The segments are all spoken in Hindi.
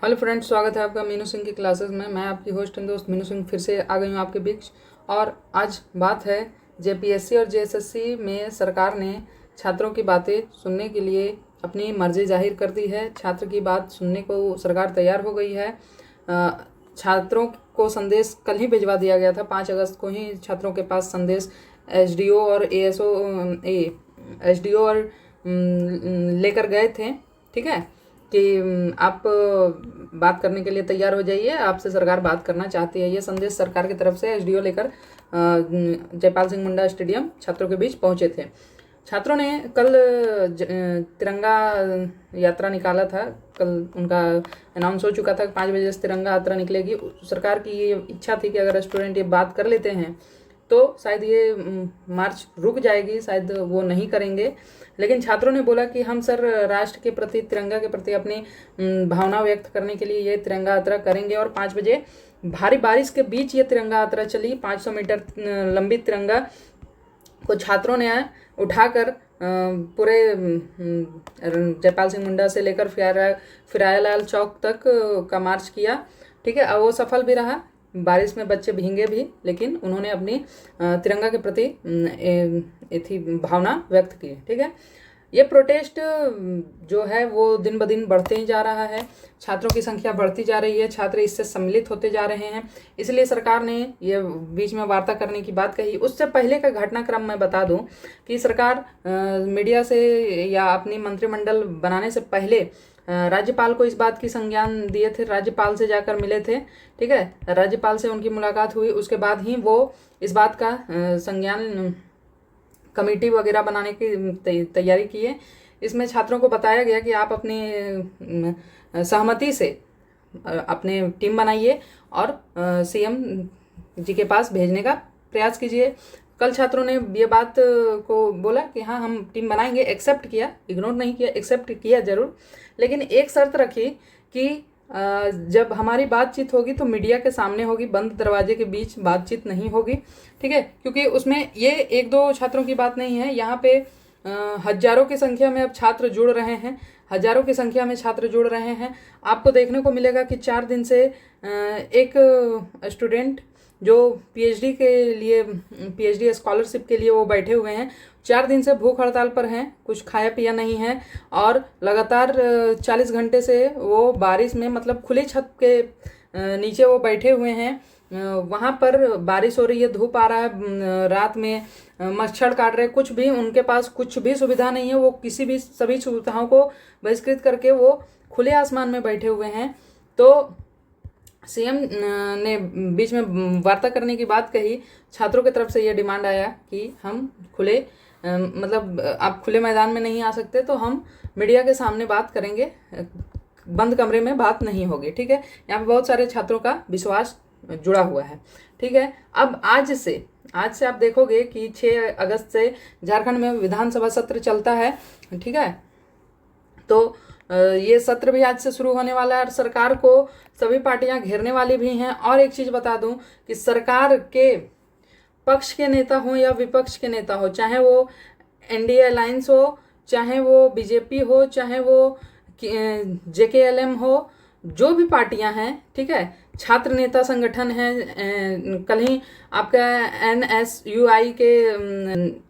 हेलो फ्रेंड्स, स्वागत है आपका मीनू सिंह की क्लासेस में। मैं आपकी होस्ट एंड दोस्त मीनू सिंह फिर से आ गई हूँ आपके बीच। और आज बात है जेपीएससी और जेएसएससी में सरकार ने छात्रों की बातें सुनने के लिए अपनी मर्जी जाहिर कर दी है। छात्र की बात सुनने को सरकार तैयार हो गई है। छात्रों को संदेश कल ही भिजवा दिया गया था। 5 अगस्त को ही छात्रों के पास संदेश एसडीओ और एसडीओ और लेकर गए थे। ठीक है कि आप बात करने के लिए तैयार हो जाइए, आपसे सरकार बात करना चाहती है। ये संदेश सरकार की तरफ से एसडीओ लेकर जयपाल सिंह मुंडा स्टेडियम छात्रों के बीच पहुंचे थे। छात्रों ने कल तिरंगा यात्रा निकाला था। कल उनका अनाउंस हो चुका था कि 5 बजे से तिरंगा यात्रा निकलेगी। सरकार की ये इच्छा थी कि अगर स्टूडेंट ये बात कर लेते हैं तो शायद ये मार्च रुक जाएगी, शायद वो नहीं करेंगे। लेकिन छात्रों ने बोला कि हम सर राष्ट्र के प्रति, तिरंगा के प्रति अपनी भावना व्यक्त करने के लिए ये तिरंगा यात्रा करेंगे। और 5 बजे भारी बारिश के बीच ये तिरंगा यात्रा चली। 500 मीटर लंबी तिरंगा को छात्रों ने उठाकर पूरे जयपाल सिंह मुंडा से लेकर फिरायालाल चौक तक का मार्च किया। ठीक है, अब वो सफल भी रहा। बारिश में बच्चे भींगे भी, लेकिन उन्होंने अपनी तिरंगा के प्रति थी भावना व्यक्त की। ठीक है, ये प्रोटेस्ट जो है वो दिन ब दिन बढ़ते ही जा रहा है। छात्रों की संख्या बढ़ती जा रही है, छात्र इससे सम्मिलित होते जा रहे हैं। इसलिए सरकार ने ये बीच में वार्ता करने की बात कही। उससे पहले का घटनाक्रम मैं बता दूं कि सरकार मीडिया से या अपनी मंत्रिमंडल बनाने से पहले राज्यपाल को इस बात की संज्ञान दिए थे। राज्यपाल से जाकर मिले थे। ठीक है, राज्यपाल से उनकी मुलाकात हुई, उसके बाद ही वो इस बात का संज्ञान कमेटी वगैरह बनाने की तैयारी की है। इसमें छात्रों को बताया गया कि आप अपनी सहमति से अपने टीम बनाइए और सीएम जी के पास भेजने का प्रयास कीजिए। कल छात्रों ने ये बात को बोला कि हाँ, हम टीम बनाएंगे। एक्सेप्ट किया, इग्नोर नहीं किया, एक्सेप्ट किया जरूर। लेकिन एक शर्त रखी कि जब हमारी बातचीत होगी तो मीडिया के सामने होगी, बंद दरवाजे के बीच बातचीत नहीं होगी। ठीक है, क्योंकि उसमें ये 1-2 छात्रों की बात नहीं है। यहाँ पे हजारों की संख्या में अब छात्र जुड़ रहे हैं, हजारों की संख्या में छात्र जुड़ रहे हैं। आपको देखने को मिलेगा कि 4 दिन से एक स्टूडेंट जो पीएचडी के लिए, पीएचडी स्कॉलरशिप के लिए वो बैठे हुए हैं, 4 दिन से भूख हड़ताल पर हैं, कुछ खाया पिया नहीं है। और लगातार 40 घंटे से वो बारिश में, मतलब खुली छत के नीचे वो बैठे हुए हैं। वहाँ पर बारिश हो रही है, धूप आ रहा है, रात में मच्छर काट रहे, कुछ भी उनके पास कुछ भी सुविधा नहीं है। वो किसी भी सभी सुविधाओं को बहिष्कृत करके वो खुले आसमान में बैठे हुए हैं। तो सीएम ने बीच में वार्ता करने की बात कही। छात्रों की तरफ से ये डिमांड आया कि हम खुले, मतलब आप खुले मैदान में नहीं आ सकते तो हम मीडिया के सामने बात करेंगे, बंद कमरे में बात नहीं होगी। ठीक है, यहाँ पे बहुत सारे छात्रों का विश्वास जुड़ा हुआ है। ठीक है, अब आज से आप देखोगे कि 6 अगस्त से झारखंड में विधानसभा सत्र चलता है। ठीक है, तो ये सत्र भी आज से शुरू होने वाला है और सरकार को सभी पार्टियां घेरने वाली भी हैं। और एक चीज़ बता दूं कि सरकार के पक्ष के नेता हो या विपक्ष के नेता हो, चाहे वो एनडीए अलायंस हो, चाहे वो बीजेपी हो, चाहे वो जेकेएलएम हो, जो भी पार्टियां हैं, ठीक है, छात्र नेता संगठन है। कल ही आपका एनएसयूआई के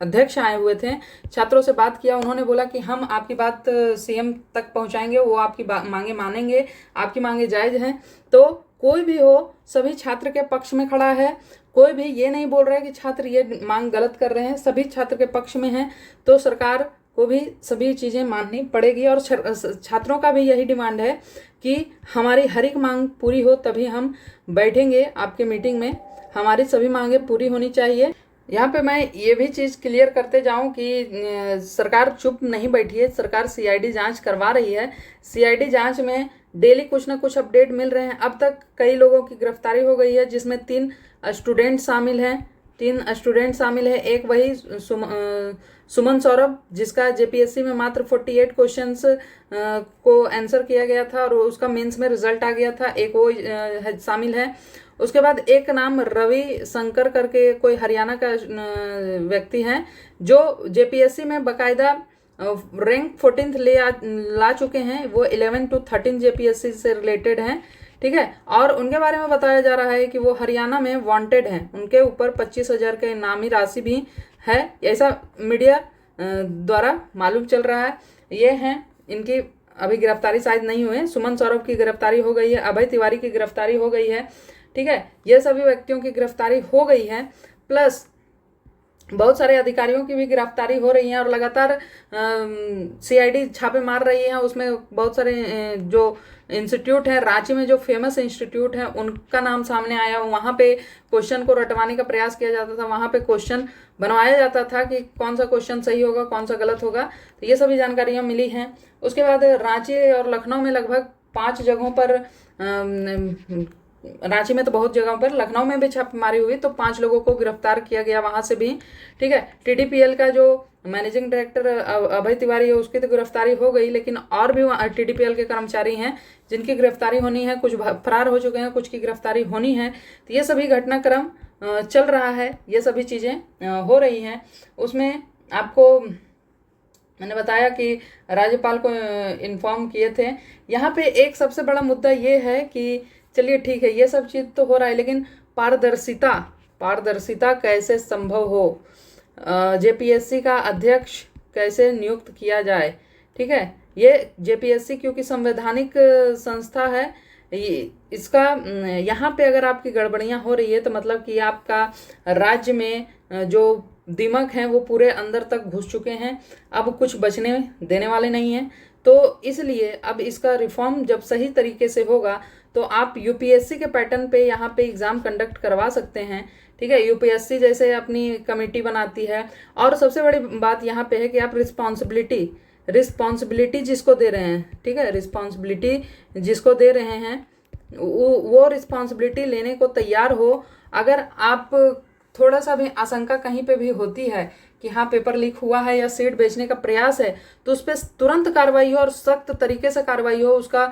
अध्यक्ष आए हुए थे, छात्रों से बात किया। उन्होंने बोला कि हम आपकी बात सीएम तक पहुंचाएंगे, वो आपकी मांगे मानेंगे, आपकी मांगे जायज हैं। तो कोई भी हो, सभी छात्र के पक्ष में खड़ा है। कोई भी ये नहीं बोल रहा है कि छात्र ये मांग गलत कर रहे हैं, सभी छात्र के पक्ष में हैं। तो सरकार को भी सभी चीज़ें माननी पड़ेगी। और छात्रों का भी यही डिमांड है कि हमारी हर एक मांग पूरी हो तभी हम बैठेंगे आपके मीटिंग में। हमारी सभी मांगे पूरी होनी चाहिए। यहाँ पे मैं ये भी चीज़ क्लियर करते जाऊँ कि सरकार चुप नहीं बैठी है, सरकार सीआईडी जांच करवा रही है। सीआईडी जांच में डेली कुछ ना कुछ अपडेट मिल रहे हैं। अब तक कई लोगों की गिरफ्तारी हो गई है, जिसमें 3 स्टूडेंट शामिल हैं। 3 स्टूडेंट शामिल है। एक वही सुमन सौरभ, जिसका जेपीएससी में मात्र 48 क्वेश्चंस को आंसर किया गया था और उसका मेंस में रिजल्ट आ गया था, एक वो शामिल है। उसके बाद एक नाम रवि शंकर करके कोई हरियाणा का व्यक्ति है, जो जेपीएससी में बाकायदा रैंक 14th ला चुके हैं, वो 11 to 13 जेपीएससी से रिलेटेड हैं, ठीक है। और उनके बारे में बताया जा रहा है कि वो हरियाणा में वांटेड हैं, उनके ऊपर 25,000 का इनामी राशि भी है, ऐसा मीडिया द्वारा मालूम चल रहा है। ये हैं इनकी अभी गिरफ्तारी शायद नहीं हुई, सुमन सौरभ की गिरफ्तारी हो गई है, अभय तिवारी की गिरफ्तारी हो गई है, ठीक है। ये सभी व्यक्तियों की गिरफ्तारी हो गई है, प्लस बहुत सारे अधिकारियों की भी गिरफ्तारी हो रही है और लगातार सीआईडी छापे मार रही है। उसमें बहुत सारे जो इंस्टीट्यूट है, रांची में जो फेमस इंस्टीट्यूट है उनका नाम सामने आया। वहाँ पे क्वेश्चन को रटवाने का प्रयास किया जाता था, वहाँ पे क्वेश्चन बनवाया जाता था कि कौन सा क्वेश्चन सही होगा, कौन सा गलत होगा, तो ये सभी जानकारियाँ मिली हैं। उसके बाद रांची और लखनऊ में लगभग 5 जगहों पर, रांची में तो बहुत जगहों पर, लखनऊ में भी छापेमारी हुई तो 5 लोगों को गिरफ्तार किया गया वहां से भी, ठीक है। टीडीपीएल का जो मैनेजिंग डायरेक्टर अभय तिवारी है उसकी तो गिरफ्तारी हो गई, लेकिन और भी टीडीपीएल के कर्मचारी हैं जिनकी गिरफ्तारी होनी है, कुछ फरार हो चुके हैं, कुछ की गिरफ्तारी होनी है। तो ये सभी घटनाक्रम चल रहा है, ये सभी चीज़ें हो रही हैं। उसमें आपको मैंने बताया कि राज्यपाल को इन्फॉर्म किए थे। यहाँ पे एक सबसे बड़ा मुद्दा ये है कि चलिए ठीक है, ये सब चीज़ तो हो रहा है, लेकिन पारदर्शिता कैसे संभव हो, जेपीएससी का अध्यक्ष कैसे नियुक्त किया जाए, ठीक है। ये जेपीएससी क्योंकि संवैधानिक संस्था है, इसका यहाँ पे अगर आपकी गड़बड़ियाँ हो रही है तो मतलब कि आपका राज्य में जो दिमाग हैं वो पूरे अंदर तक घुस चुके हैं, अब कुछ बचने देने वाले नहीं हैं। तो इसलिए अब इसका रिफॉर्म जब सही तरीके से होगा तो आप यूपीएससी के पैटर्न पे यहाँ पे एग्ज़ाम कंडक्ट करवा सकते हैं, ठीक है। यूपीएससी जैसे अपनी कमेटी बनाती है, और सबसे बड़ी बात यहाँ पे है कि आप रिस्पॉन्सिबिलिटी जिसको दे रहे हैं, ठीक है, रिस्पॉन्सिबिलिटी जिसको दे रहे हैं वो रिस्पॉन्सिबिलिटी लेने को तैयार हो। अगर आप थोड़ा सा भी आशंका कहीं पे भी होती है कि हाँ पेपर लीक हुआ है या सीट बेचने का प्रयास है, तो उस पर तुरंत कार्रवाई हो और सख्त तरीके से कार्रवाई हो। उसका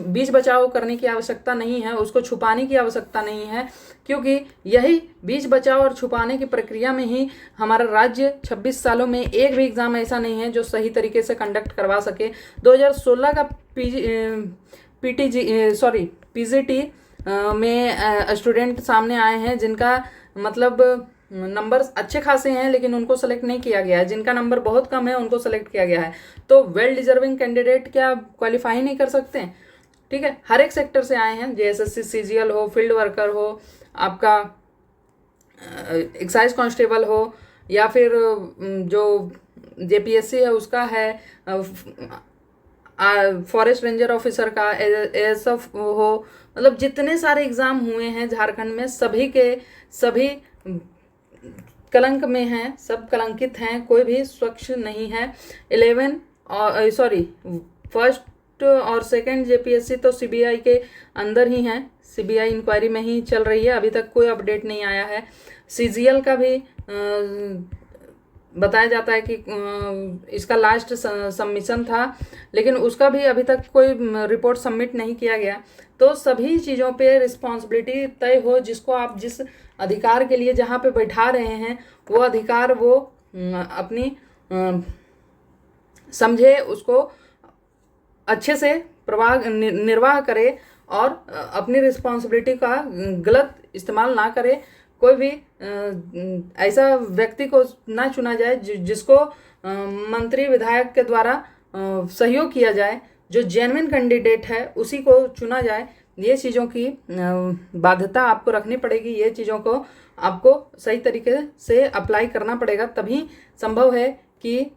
बीच बचाव करने की आवश्यकता नहीं है, उसको छुपाने की आवश्यकता नहीं है, क्योंकि यही बीच बचाव और छुपाने की प्रक्रिया में ही हमारा राज्य 26 सालों में एक भी एग्ज़ाम ऐसा नहीं है जो सही तरीके से कंडक्ट करवा सके। 2016 का पीजीटी में स्टूडेंट सामने आए हैं जिनका मतलब नंबर अच्छे खासे हैं, लेकिन उनको सेलेक्ट नहीं किया गया है। जिनका नंबर बहुत कम है उनको सेलेक्ट किया गया है। तो वेल डिजर्विंग कैंडिडेट क्या क्वालिफाई नहीं कर सकते हैं, ठीक है। हर एक सेक्टर से आए हैं, जेएसएससी सीजीएल हो, फील्ड वर्कर हो, आपका एक्साइज कांस्टेबल हो, या फिर जो जेपीएससी है उसका है, फॉरेस्ट रेंजर ऑफिसर का, एएसएफ हो, मतलब जितने सारे एग्ज़ाम हुए हैं झारखंड में सभी के सभी कलंक में हैं, सब कलंकित हैं, कोई भी स्वच्छ नहीं है। 1st और 2nd जेपीएससी तो सीबीआई के अंदर ही हैं, सीबीआई इंक्वायरी में ही चल रही है, अभी तक कोई अपडेट नहीं आया है। सीजीएल का भी बताया जाता है कि इसका लास्ट सबमिशन था, लेकिन उसका भी अभी तक कोई रिपोर्ट सबमिट नहीं किया गया। तो सभी चीज़ों पे रिस्पॉन्सिबिलिटी तय हो, जिसको आप जिस अधिकार के लिए जहाँ पे बैठा रहे हैं वो अधिकार वो अपनी समझे, उसको अच्छे से निर्वाह करे और अपनी रिस्पॉन्सिबिलिटी का गलत इस्तेमाल ना करे। कोई भी ऐसा व्यक्ति को ना चुना जाए जिसको मंत्री विधायक के द्वारा सहयोग किया जाए, जो जेन्युइन कैंडिडेट है उसी को चुना जाए। ये चीज़ों की बाध्यता आपको रखनी पड़ेगी, ये चीज़ों को आपको सही तरीके से अप्लाई करना पड़ेगा, तभी संभव है कि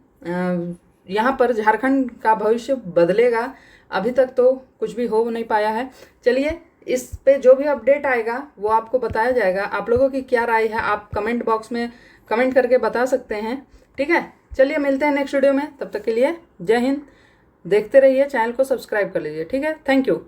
यहाँ पर झारखंड का भविष्य बदलेगा। अभी तक तो कुछ भी हो नहीं पाया है। चलिए, इस पे जो भी अपडेट आएगा वो आपको बताया जाएगा। आप लोगों की क्या राय है आप कमेंट बॉक्स में कमेंट करके बता सकते हैं, ठीक है। चलिए मिलते हैं नेक्स्ट वीडियो में, तब तक के लिए जय हिंद। देखते रहिए, चैनल को सब्सक्राइब कर लीजिए, ठीक है। Thank you.